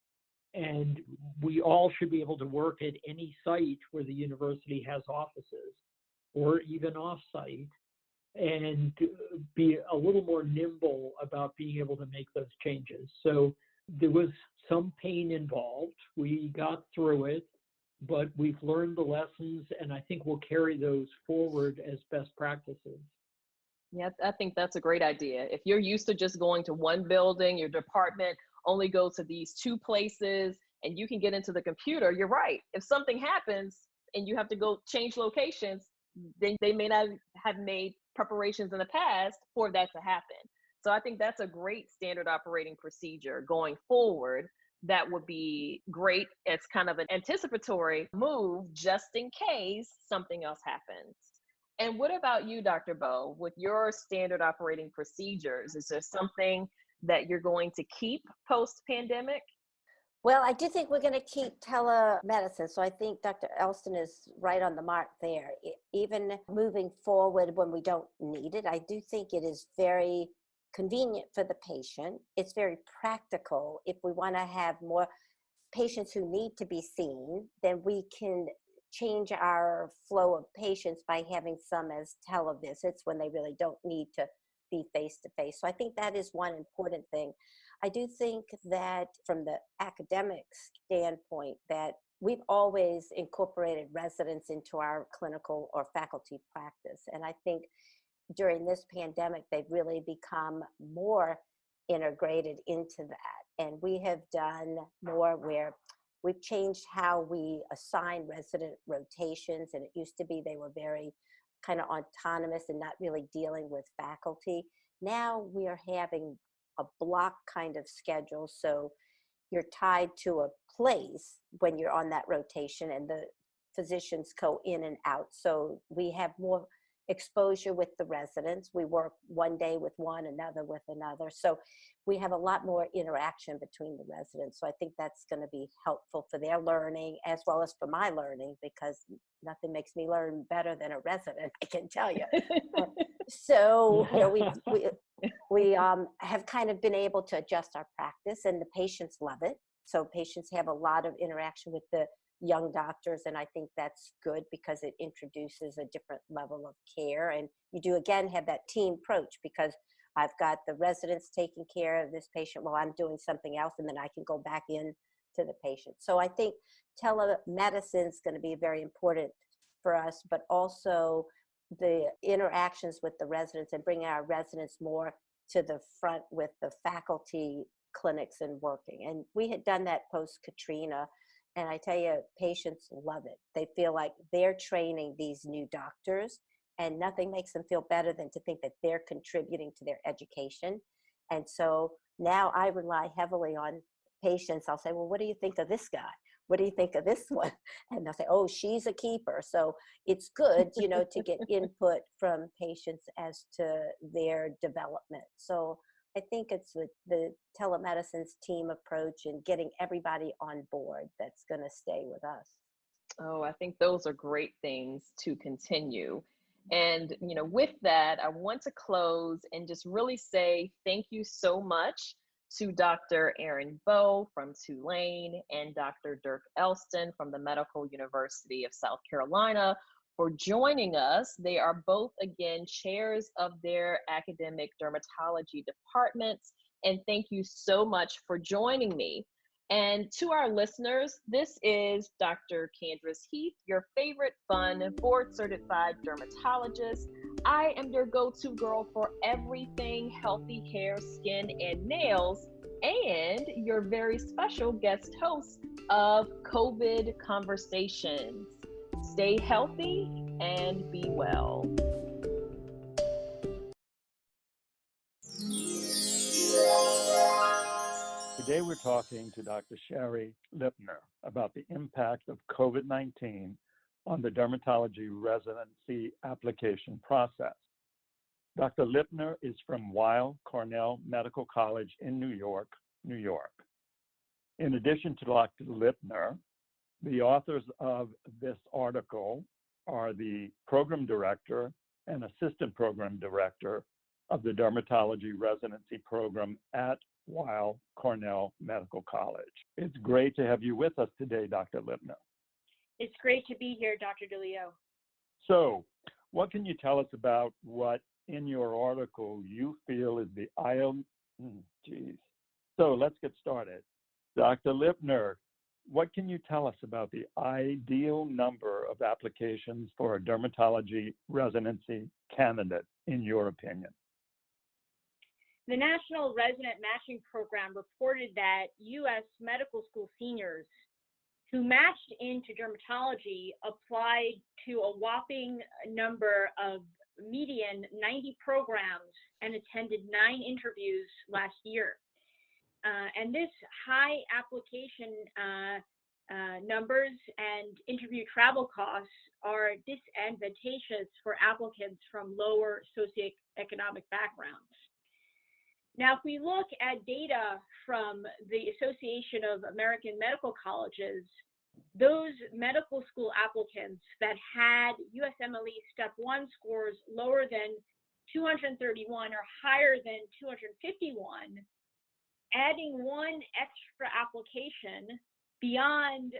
And we all should be able to work at any site where the university has offices, or even off-site, and be a little more nimble about being able to make those changes. So there was some pain involved. We got through it, but we've learned the lessons, and I think we'll carry those forward as best practices. Yeah, I think that's a great idea. If you're used to just going to one building, your department only goes to these two places, and you can get into the computer, you're right. If something happens and you have to go change locations, then they may not have made preparations in the past for that to happen. So I think that's a great standard operating procedure going forward. That would be great. It's kind of an anticipatory move just in case something else happens. And what about you, Dr. Bowe, with your standard operating procedures? Is there something that you're going to keep post-pandemic? Well, I do think we're going to keep telemedicine. So I think Dr. Elston is right on the mark there. Even moving forward when we don't need it, I do think it is very convenient for the patient. It's very practical. If we want to have more patients who need to be seen, then we can change our flow of patients by having some as televisits when they really don't need to be face-to-face. So I think that is one important thing. I do think that from the academic standpoint, that we've always incorporated residents into our clinical or faculty practice. And I think during this pandemic, they've really become more integrated into that. And we have done more where we've changed how we assign resident rotations. And it used to be they were very kind of autonomous and not really dealing with faculty. Now we are having a block kind of schedule. So you're tied to a place when you're on that rotation, and the physicians go in and out. So we have more exposure with the residents. We work one day with one, another with another. So we have a lot more interaction between the residents. So I think that's going to be helpful for their learning as well as for my learning, because nothing makes me learn better than a resident, I can tell you. So you know, we have kind of been able to adjust our practice, and the patients love it. So patients have a lot of interaction with the young doctors, and I think that's good because it introduces a different level of care. And you do again have that team approach, because I've got the residents taking care of this patient while I'm doing something else, and then I can go back in to the patient. So I think telemedicine is going to be very important for us, but also the interactions with the residents and bringing our residents more to the front with the faculty clinics and working. And we had done that post-Katrina. And I tell you, patients love it. They feel like they're training these new doctors, and nothing makes them feel better than to think that they're contributing to their education. And so now I rely heavily on patients. I'll say, well, what do you think of this guy? What do you think of this one? And they'll say, oh, she's a keeper. So it's good, you know, to get input from patients as to their development. So I think it's the telemedicine's team approach and getting everybody on board that's going to stay with us. Oh, I think those are great things to continue. And, you know, with that, I want to close and just really say thank you so much to Dr. Erin Bowe from Tulane and Dr. Dirk Elston from the Medical University of South Carolina for joining us. They are both, again, chairs of their academic dermatology departments. And thank you so much for joining me. And to our listeners, this is Dr. Candace Heath, your favorite fun board-certified dermatologist. I am your go-to girl for everything healthy hair, skin, and nails, and your very special guest host of COVID Conversations. Stay healthy and be well. Today we're talking to Dr. Sherry Lipner about the impact of COVID-19 on the dermatology residency application process. Dr. Lipner is from Weill Cornell Medical College in New York, New York. In addition to Dr. Lipner, the authors of this article are the program director and assistant program director of the dermatology residency program at Weill Cornell Medical College. It's great to have you with us today, Dr. Lipner. It's great to be here, Dr. DeLeo. So, what can you tell us about what in your article you feel is the So let's get started. Dr. Lipner, what can you tell us about the ideal number of applications for a dermatology residency candidate, in your opinion? The National Resident Matching Program reported that U.S. medical school seniors who matched into dermatology applied to a whopping number of median 90 programs and attended 9 interviews last year. And this high application numbers and interview travel costs are disadvantageous for applicants from lower socioeconomic backgrounds. Now, if we look at data from the Association of American Medical Colleges, those medical school applicants that had USMLE Step 1 scores lower than 231 or higher than 251, adding one extra application beyond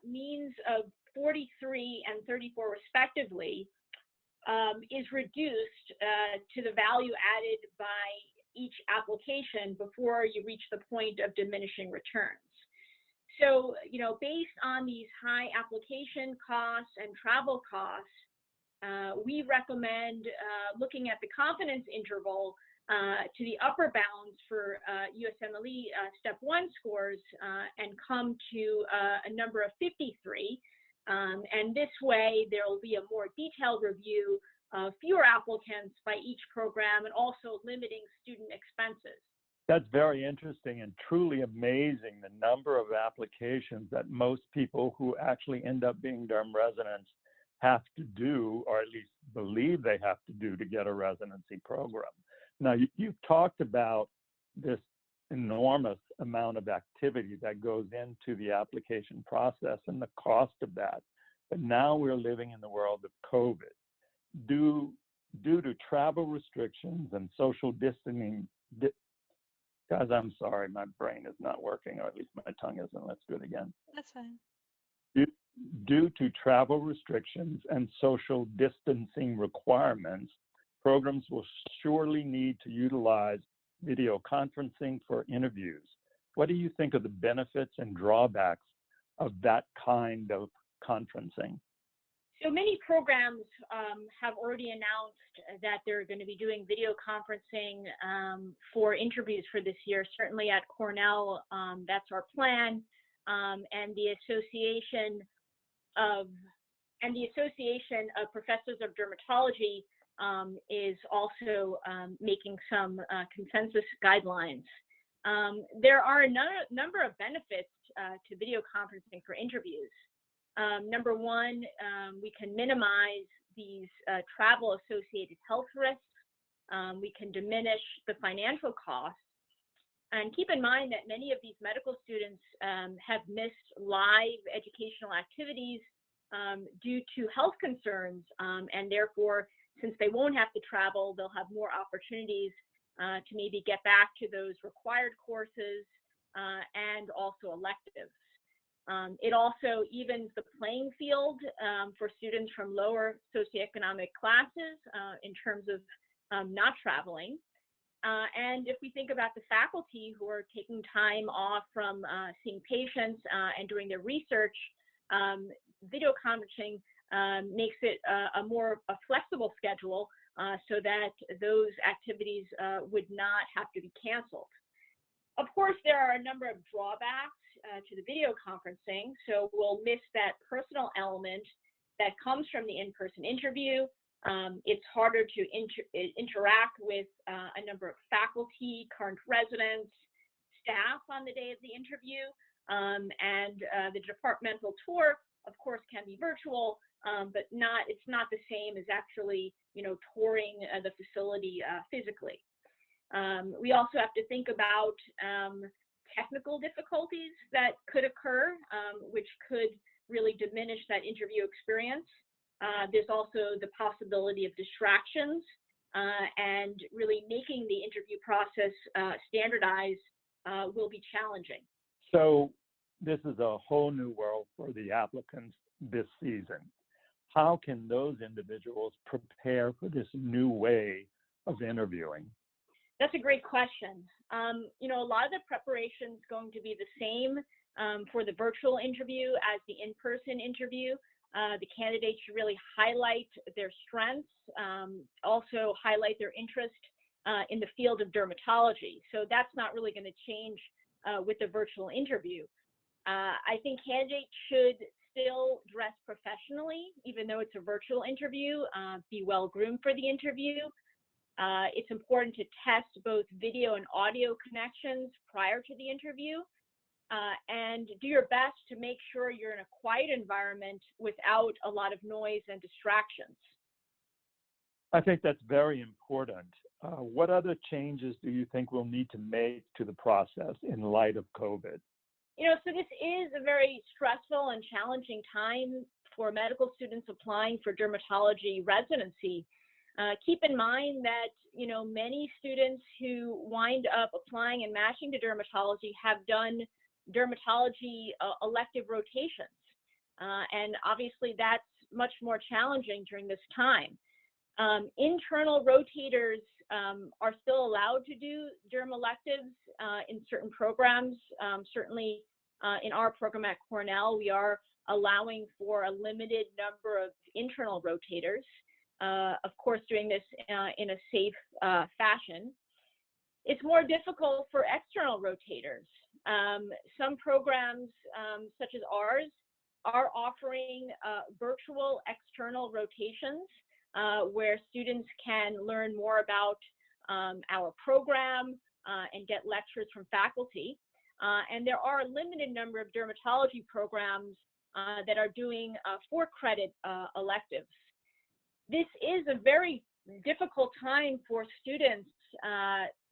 means of 43 and 34 respectively is reduced to the value added by each application before you reach the point of diminishing returns. So, you know, based on these high application costs and travel costs, we recommend looking at the confidence interval to the upper bounds for USMLE Step 1 scores and come to a number of 53. And this way, there will be a more detailed review of fewer applicants by each program and also limiting student expenses. That's very interesting and truly amazing, the number of applications that most people who actually end up being derm residents have to do, or at least believe they have to do to get a residency program. Now, you've talked about this enormous amount of activity that goes into the application process and the cost of that. But now we're living in the world of COVID. Due to travel restrictions and social distancing, guys, I'm sorry, my brain is not working, or at least my tongue isn't. Let's do it again. That's fine. Due to travel restrictions and social distancing requirements, programs will surely need to utilize video conferencing for interviews. What do you think of the benefits and drawbacks of that kind of conferencing? So many programs have already announced that they're going to be doing video conferencing for interviews for this year. Certainly at Cornell, that's our plan, and the Association of Professors of Dermatology is also making some consensus guidelines. There are a number of benefits to video conferencing for interviews. Number one, we can minimize these travel-associated health risks. We can diminish the financial costs. And keep in mind that many of these medical students have missed live educational activities due to health concerns, and therefore, since they won't have to travel, they'll have more opportunities to maybe get back to those required courses and also electives. It also evens the playing field for students from lower socioeconomic classes in terms of not traveling. And if we think about the faculty who are taking time off from seeing patients and doing their research, video conferencing makes it a flexible schedule so that those activities would not have to be canceled. Of course, there are a number of drawbacks to the video conferencing, so we'll miss that personal element that comes from the in-person interview. It's harder to interact with a number of faculty, current residents, staff on the day of the interview, and the departmental tour, of course, can be virtual, but it's not the same as actually, touring the facility physically. We also have to think about technical difficulties that could occur, which could really diminish that interview experience. There's also the possibility of distractions, and really making the interview process standardized will be challenging. So this is a whole new world for the applicants this season. How can those individuals prepare for this new way of interviewing? That's a great question. A lot of the preparation is going to be the same for the virtual interview as the in-person interview. The candidates should really highlight their strengths, also highlight their interest in the field of dermatology. So that's not really going to change with the virtual interview. I think candidates should still dress professionally, even though it's a virtual interview, be well groomed for the interview. It's important to test both video and audio connections prior to the interview, and do your best to make sure you're in a quiet environment without a lot of noise and distractions. I think that's very important. What other changes do you think we'll need to make to the process in light of COVID? So this is a very stressful and challenging time for medical students applying for dermatology residency. Keep in mind that, many students who wind up applying and matching to dermatology have done dermatology elective rotations. And obviously that's much more challenging during this time. Internal rotators are still allowed to do derm electives in certain programs. Certainly in our program at Cornell, we are allowing for a limited number of internal rotators. Of course, doing this in a safe fashion. It's more difficult for external rotators. Some programs, such as ours, are offering virtual external rotations where students can learn more about our program and get lectures from faculty. And there are a limited number of dermatology programs that are doing 4-credit electives. This is a very difficult time for students,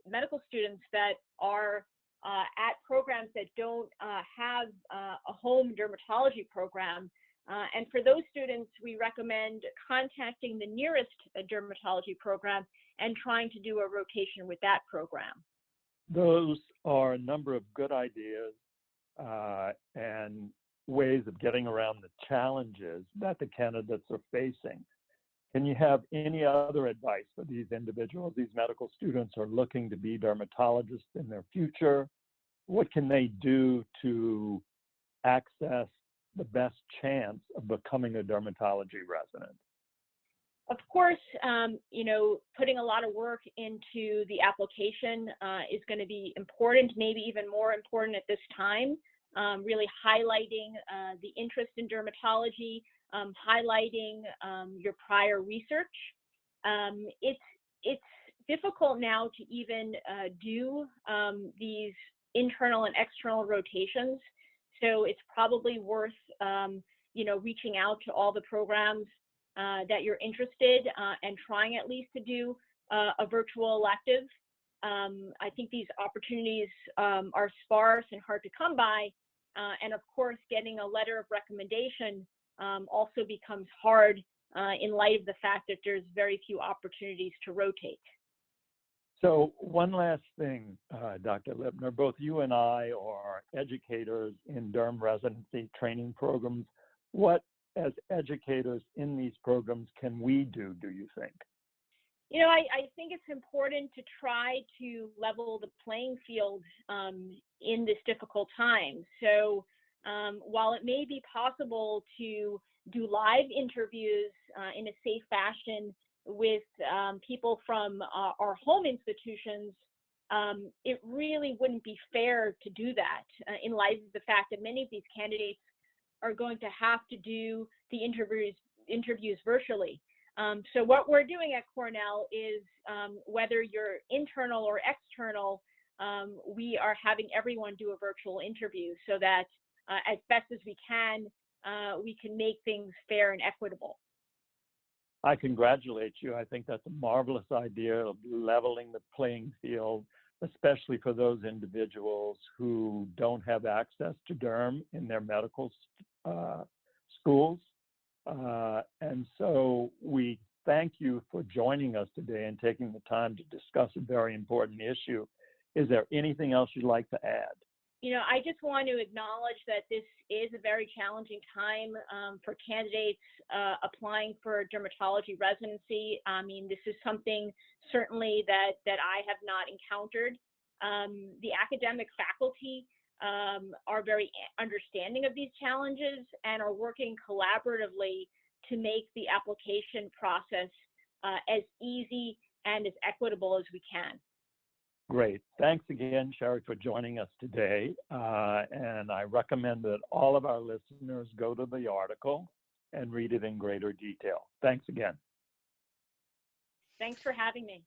medical students that are at programs that don't have a home dermatology program. And for those students, we recommend contacting the nearest dermatology program and trying to do a rotation with that program. Those are a number of good ideas and ways of getting around the challenges that the candidates are facing. Can you have any other advice for these individuals? These medical students are looking to be dermatologists in their future. What can they do to access the best chance of becoming a dermatology resident? Of course, putting a lot of work into the application is going to be important, maybe even more important at this time. Really highlighting the interest in dermatology, highlighting your prior research. It's difficult now to even do these internal and external rotations. So it's probably worth, reaching out to all the programs that you're interested and trying at least to do a virtual elective. I think these opportunities are sparse and hard to come by. And of course, getting a letter of recommendation also becomes hard in light of the fact that there's very few opportunities to rotate. So one last thing, Dr. Lipner, both you and I are educators in derm residency training programs. What, as educators in these programs, can we do you think? I think it's important to try to level the playing field in this difficult time. So while it may be possible to do live interviews in a safe fashion with people from our home institutions, it really wouldn't be fair to do that in light of the fact that many of these candidates are going to have to do the interviews virtually. So what we're doing at Cornell is, whether you're internal or external, we are having everyone do a virtual interview so that as best as we can make things fair and equitable. I congratulate you. I think that's a marvelous idea of leveling the playing field, especially for those individuals who don't have access to derm in their medical schools. And so we thank you for joining us today and taking the time to discuss a very important issue. Is there anything else you'd like to add? I just want to acknowledge that this is a very challenging time for candidates applying for dermatology residency. I mean, this is something certainly that I have not encountered. The academic faculty are very understanding of these challenges and are working collaboratively to make the application process as easy and as equitable as we can. Great. Thanks again, Sherry, for joining us today. And I recommend that all of our listeners go to the article and read it in greater detail. Thanks again. Thanks for having me.